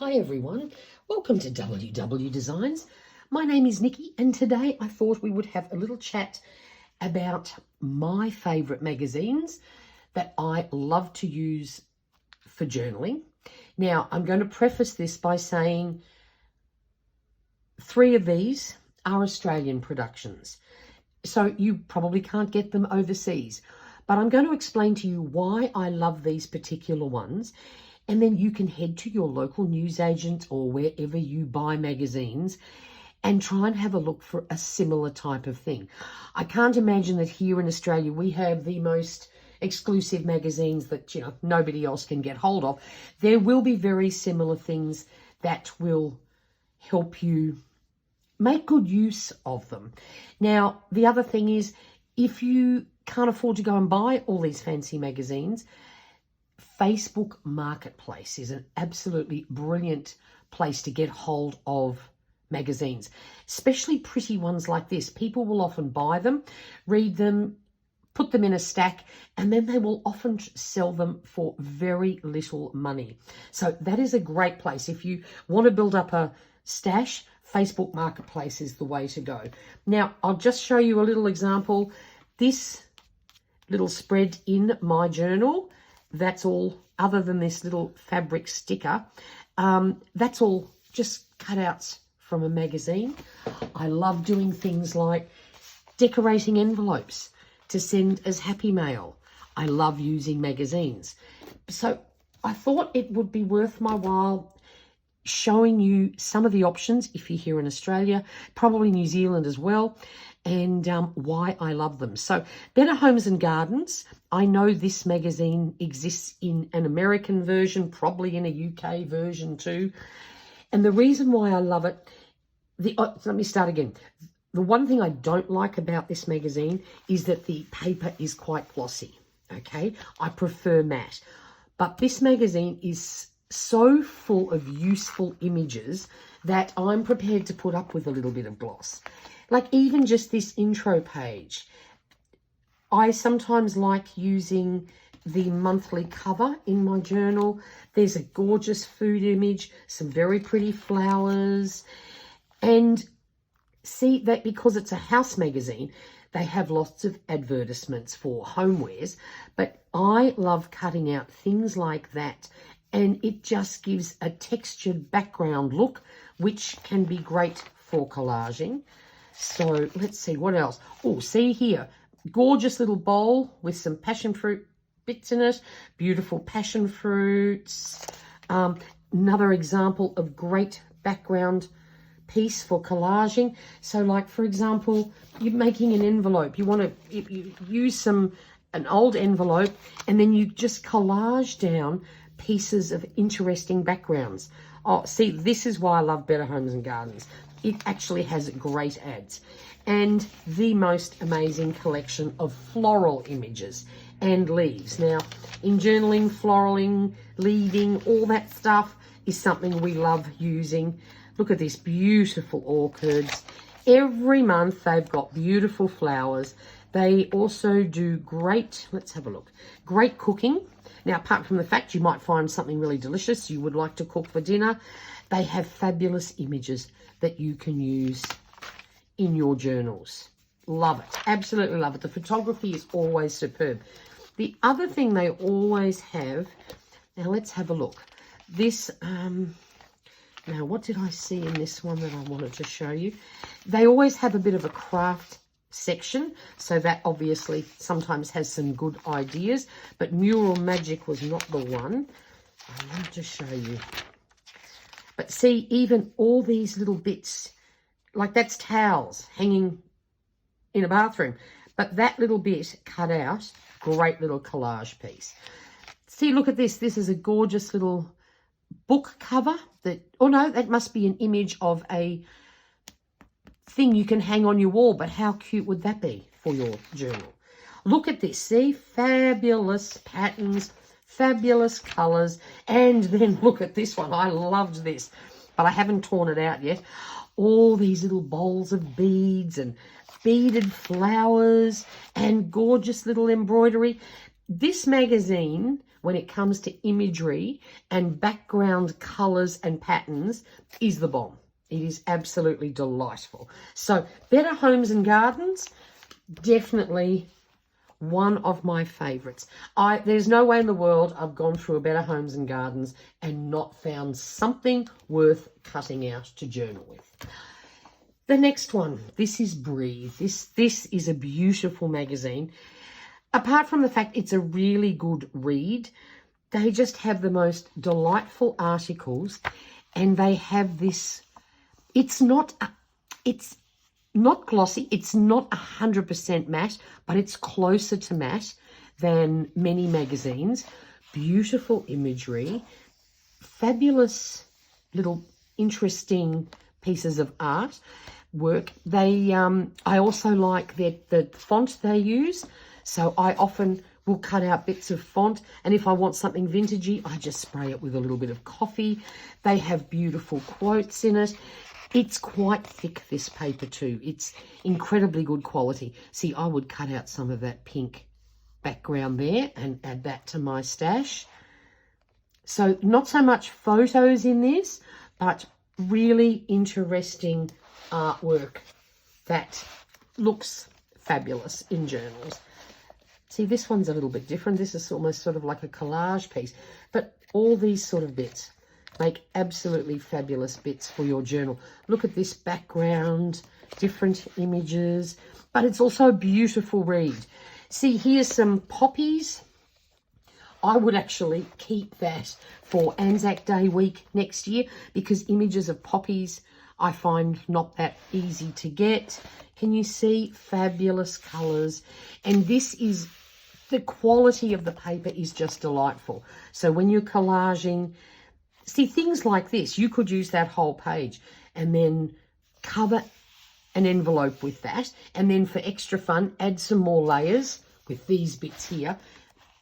Hi everyone, welcome to WW Designs. My name is Nikki and today I thought we would have a little chat about my favourite magazines that I love to use for journaling. Now I'm going to preface this by saying 3 of these are Australian productions, so you probably can't get them overseas, but I'm going to explain to you why I love these particular ones. And then you can head to your local newsagent or wherever you buy magazines and try and have a look for a similar type of thing. I can't imagine that here in Australia we have the most exclusive magazines that, nobody else can get hold of. There will be very similar things that will help you make good use of them. Now, the other thing is, if you can't afford to go and buy all these fancy magazines, Facebook Marketplace is an absolutely brilliant place to get hold of magazines, especially pretty ones like this. People will often buy them, read them, put them in a stack, and then they will often sell them for very little money. So that is a great place. If you want to build up a stash, Facebook Marketplace is the way to go. Now, I'll just show you a little example. This little spread in my journal, that's all, other than this little fabric sticker, that's all just cutouts from a magazine. I love doing things like decorating envelopes to send as happy mail. I love using magazines. So I thought it would be worth my while showing you some of the options if you're here in Australia, probably New Zealand as well, and why I love them. So Better Homes and Gardens, I know this magazine exists in an American version, probably in a UK version too. And the reason why I love it, let me start again. The one thing I don't like about this magazine is that the paper is quite glossy, okay? I prefer matte. But this magazine is so full of useful images that I'm prepared to put up with a little bit of gloss. Like even just this intro page. I sometimes like using the monthly cover in my journal. There's a gorgeous food image, some very pretty flowers. And see that because it's a house magazine, they have lots of advertisements for homewares. But I love cutting out things like that. And it just gives a textured background look, which can be great for collaging. So let's see, what else? Oh, see here, gorgeous little bowl with some passion fruit bits in it, beautiful passion fruits. Another example of great background piece for collaging. So like, for example, you're making an envelope. You want to you use an old envelope and then you just collage down pieces of interesting backgrounds. Oh, see, this is why I love Better Homes and Gardens. It actually has great ads and the most amazing collection of floral images and leaves. Now, in journaling, floraling, leaving, all that stuff is something we love using. Look at this, beautiful orchids. Every month they've got beautiful flowers. They also do great, let's have a look, great cooking. Now, apart from the fact you might find something really delicious you would like to cook for dinner, they have fabulous images that you can use in your journals. Love it. Absolutely love it. The photography is always superb. The other thing they always have, now let's have a look. This, now what did I see in this one that I wanted to show you? They always have a bit of a craft section, so that obviously sometimes has some good ideas, but Mural Magic was not the one. I want to show you. But see, even all these little bits, like that's towels hanging in a bathroom, but that little bit cut out, great little collage piece. See, look at this. This is a gorgeous little book cover that, oh no, that must be an image of a thing you can hang on your wall, but how cute would that be for your journal? Look at this, see, fabulous patterns, fabulous colors, and then look at this one. I loved this, but I haven't torn it out yet. All these little bowls of beads and beaded flowers and gorgeous little embroidery. This magazine when it comes to imagery and background colours and patterns is the bomb. It is absolutely delightful. So Better Homes and Gardens, definitely one of my favourites. There's no way in the world I've gone through a Better Homes and Gardens and not found something worth cutting out to journal with. The next one, this is Breathe. This is a beautiful magazine. Apart from the fact it's a really good read, they just have the most delightful articles, and they have this, it's not glossy, it's not 100% matte, but it's closer to matte than many magazines. Beautiful imagery, fabulous little interesting pieces of art work. They I also like the font they use, so I often will cut out bits of font, and if I want something vintagey, I just spray it with a little bit of coffee. They have beautiful quotes in it. It's quite thick, this paper too. It's incredibly good quality. See, I would cut out some of that pink background there and add that to my stash. So not so much photos in this, but really interesting artwork that looks fabulous in journals. See, this one's a little bit different. This is almost sort of like a collage piece, but all these sort of bits make absolutely fabulous bits for your journal. Look at this background, different images, but it's also a beautiful read. See, here's some poppies. I would actually keep that for Anzac Day week next year, because images of poppies I find not that easy to get. Can you see? Fabulous colours. And this is, the quality of the paper is just delightful. So when you're collaging, see, things like this, you could use that whole page and then cover an envelope with that. And then for extra fun, add some more layers with these bits here.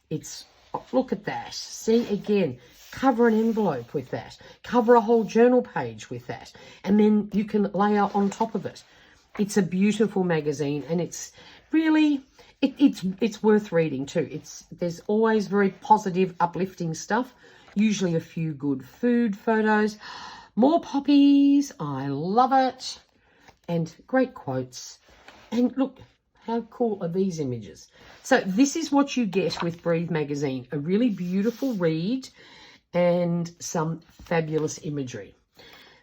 It's, look at that. See, again, cover an envelope with that. Cover a whole journal page with that. And then you can layer on top of it. It's a beautiful magazine, and it's really, it's worth reading too. There's always very positive, uplifting stuff. Usually a few good food photos. More poppies. I love it. And great quotes. And look, how cool are these images? So this is what you get with Breathe magazine. A really beautiful read and some fabulous imagery.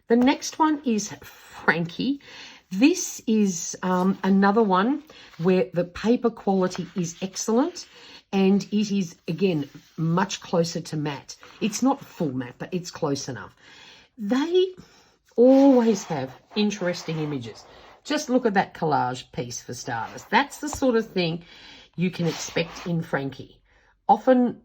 The next one is Frankie. This is another one where the paper quality is excellent, and it is, again, much closer to matte. It's not full matte, but it's close enough. They always have interesting images. Just look at that collage piece for starters. That's the sort of thing you can expect in Frankie. Often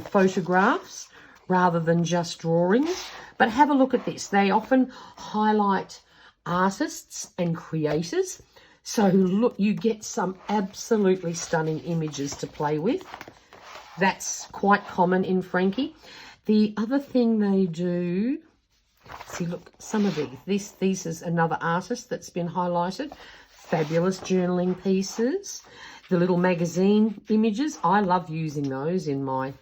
photographs rather than just drawings. But have a look at this. They often highlight artists and creators. So look, you get some absolutely stunning images to play with. That's quite common in Frankie. The other thing they do, see, look, some of these. This is another artist that's been highlighted. Fabulous journaling pieces. The little magazine images, I love using those in my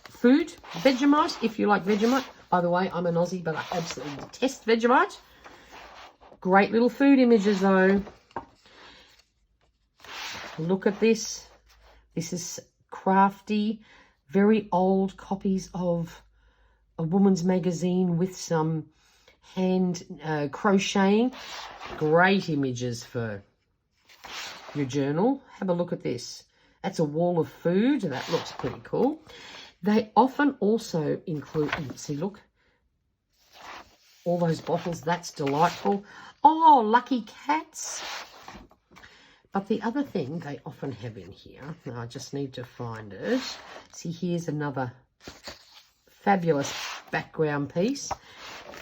food. Vegemite, if you like Vegemite. By the way, I'm an Aussie, but I absolutely detest Vegemite. Great little food images, though. Look at this. This is crafty, very old copies of a woman's magazine with some hand crocheting. Great images for your journal. Have a look at this. That's a wall of food. That looks pretty cool. They often also include, see, look, all those bottles. That's delightful. Oh, lucky cats. But the other thing they often have in here, now I just need to find it. See, here's another fabulous background piece.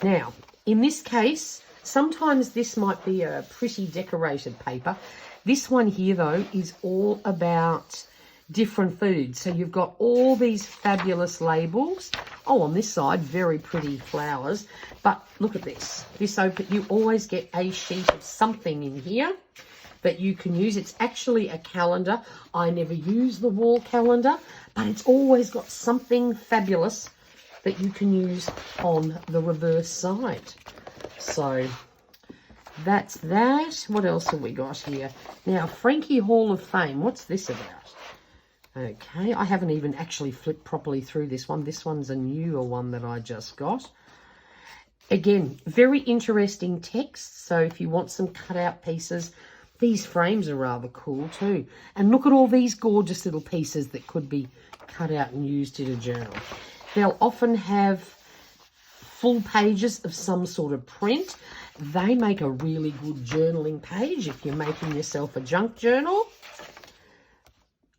Now, in this case, sometimes this might be a pretty decorated paper. This one here, though, is all about different foods. So you've got all these fabulous labels. Oh, on this side, very pretty flowers. But look at this. This open, you always get a sheet of something in here. that you can use. It's actually a calendar. I never use the wall calendar, but it's always got something fabulous that you can use on the reverse side. So that's that. What else have we got here? Now, Frankie Hall of Fame. What's this about? Okay, I haven't even actually flipped properly through this one. This one's a newer one that I just got. Again, very interesting text. So if you want some cutout pieces, these frames are rather cool too. And look at all these gorgeous little pieces that could be cut out and used in a journal. They'll often have full pages of some sort of print. They make a really good journaling page if you're making yourself a junk journal.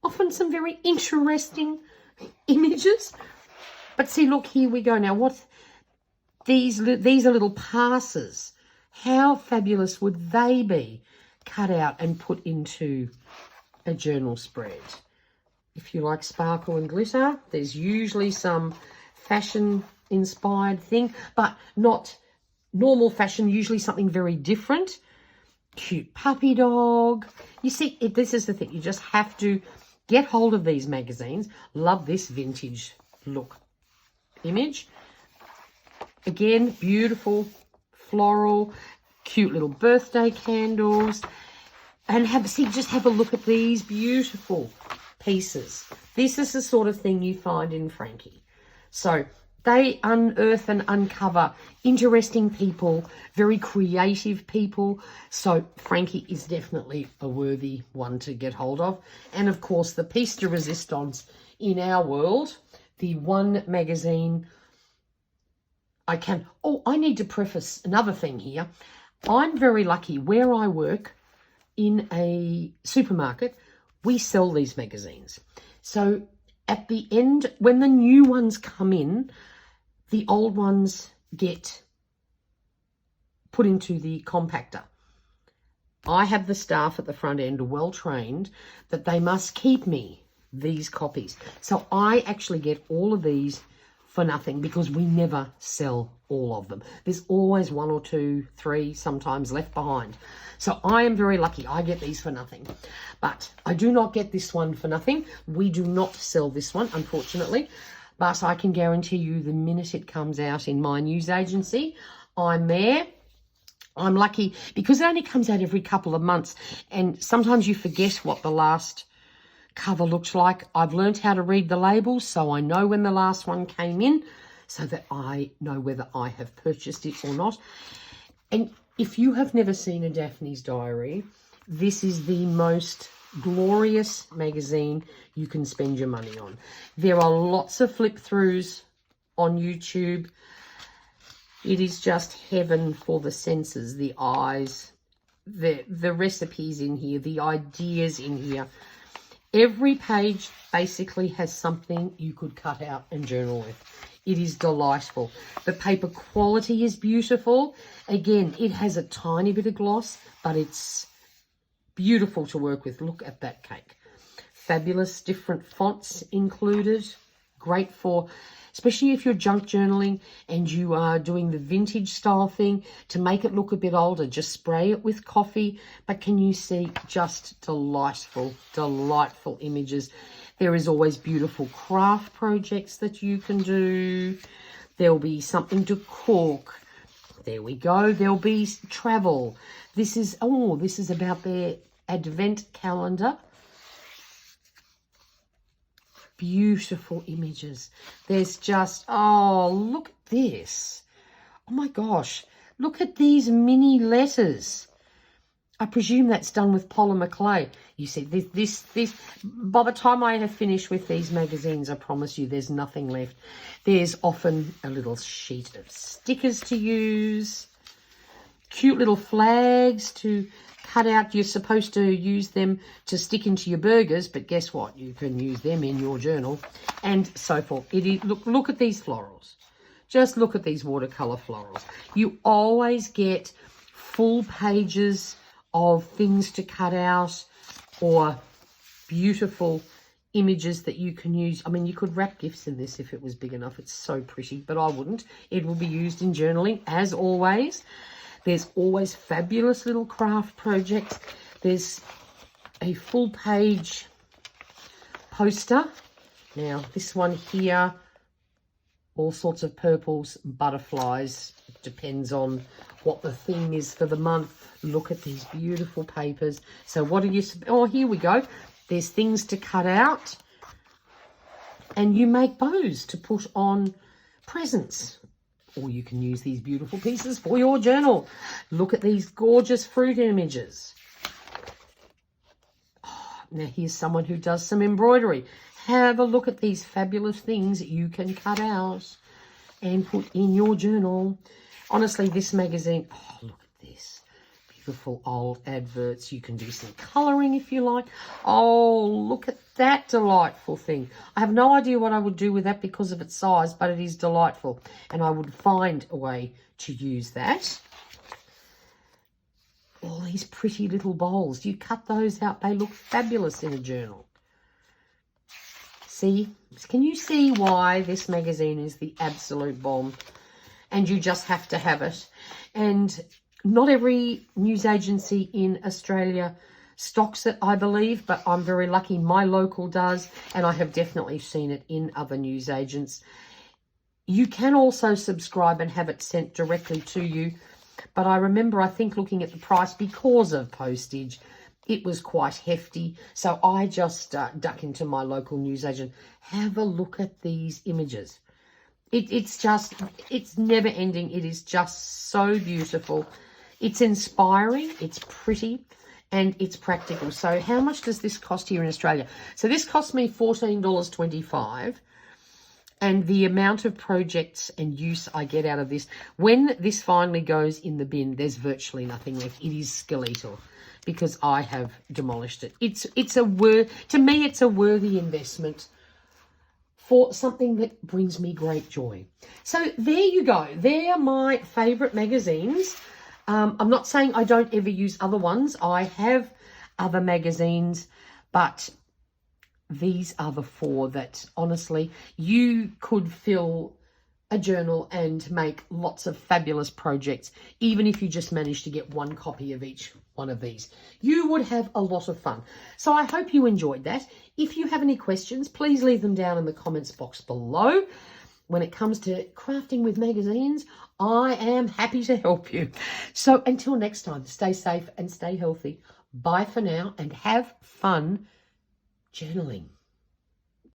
Often some very interesting images. But see, look, here we go. Now, what these are little passes. How fabulous would they be cut out and put into a journal spread? If you like sparkle and glitter, there's usually some fashion-inspired thing, but not normal fashion, usually something very different. Cute puppy dog. You see, this is the thing. You just have to get hold of these magazines. Love this vintage look image. Again, beautiful, floral, cute little birthday candles. And just have a look at these beautiful pieces. This is the sort of thing you find in Frankie. So they unearth and uncover interesting people, very creative people. So Frankie is definitely a worthy one to get hold of. And of course, the piece de resistance in our world, the one magazine I need to preface another thing here. I'm very lucky. Where I work in a supermarket, we sell these magazines. So at the end, when the new ones come in, the old ones get put into the compactor. I have the staff at the front end well trained that they must keep me these copies. So I actually get all of these for nothing because we never sell all of them. There's always 1 or 2, 3, sometimes left behind. So I am very lucky. I get these for nothing. But I do not get this one for nothing. We do not sell this one, unfortunately. But I can guarantee you the minute it comes out in my news agency, I'm there. I'm lucky because it only comes out every couple of months. And sometimes you forget what the last cover looks like. I've learned how to read the labels, so I know when the last one came in, so that I know whether I have purchased it or not. And if you have never seen a Daphnes Diary, this is the most glorious magazine you can spend your money on. There are lots of flip throughs on YouTube. It is just heaven for the senses, the eyes, the recipes in here, the ideas in here. Every page basically has something you could cut out and journal with. It is delightful. The paper quality is beautiful. Again, it has a tiny bit of gloss, but it's beautiful to work with. Look at that cake. Fabulous different fonts included. Great for, especially if you're junk journaling and you are doing the vintage style thing, to make it look a bit older, just spray it with coffee. But can you see just delightful, delightful images? There is always beautiful craft projects that you can do. There'll be something to cook. There we go. There'll be travel. This is about their advent calendar. Beautiful images. There's just, oh, look at this. Oh my gosh. Look at these mini letters. I presume that's done with polymer clay. You see, this, by the time I have finished with these magazines, I promise you there's nothing left. There's often a little sheet of stickers to use. Cute little flags to cut out. You're supposed to use them to stick into your burgers, but guess what? You can use them in your journal and so forth. Look at these florals. Just look at these watercolor florals. You always get full pages of things to cut out or beautiful images that you can use. I mean, you could wrap gifts in this if it was big enough. It's so pretty, but I wouldn't. It will be used in journaling as always. There's always fabulous little craft projects. There's a full page poster. Now, this one here, all sorts of purples, butterflies. It depends on what the theme is for the month. Look at these beautiful papers. So what are you... Oh, here we go. There's things to cut out. And you make bows to put on presents. Or you can use these beautiful pieces for your journal. Look at these gorgeous fruit images. Oh, now here's someone who does some embroidery. Have a look at these fabulous things that you can cut out and put in your journal. Honestly, this magazine, oh, look at this. Beautiful old adverts. You can do some colouring if you like. Oh, look at that delightful thing. I have no idea what I would do with that because of its size, but it is delightful. And I would find a way to use that. All these pretty little bowls. You cut those out. They look fabulous in a journal. See? Can you see why this magazine is the absolute bomb? And you just have to have it. And not every news agency in Australia stocks it, I believe, but I'm very lucky my local does, and I have definitely seen it in other news agents. You can also subscribe and have it sent directly to you, but I remember, I think, looking at the price because of postage, it was quite hefty, so I just duck into my local newsagent. Have a look at these images. It's never ending. It is just so beautiful. It's inspiring, it's pretty, and it's practical. So how much does this cost here in Australia? So this cost me $14.25, and the amount of projects and use I get out of this, when this finally goes in the bin, there's virtually nothing left. It is skeletal because I have demolished it. To me, it's a worthy investment for something that brings me great joy. So there you go. They're my favourite magazines. I'm not saying I don't ever use other ones. I have other magazines, but these are the four that, honestly, you could fill a journal and make lots of fabulous projects, even if you just managed to get one copy of each one of these. You would have a lot of fun. So I hope you enjoyed that. If you have any questions, please leave them down in the comments box below. When it comes to crafting with magazines, I am happy to help you. So until next time, stay safe and stay healthy. Bye for now, and have fun journaling.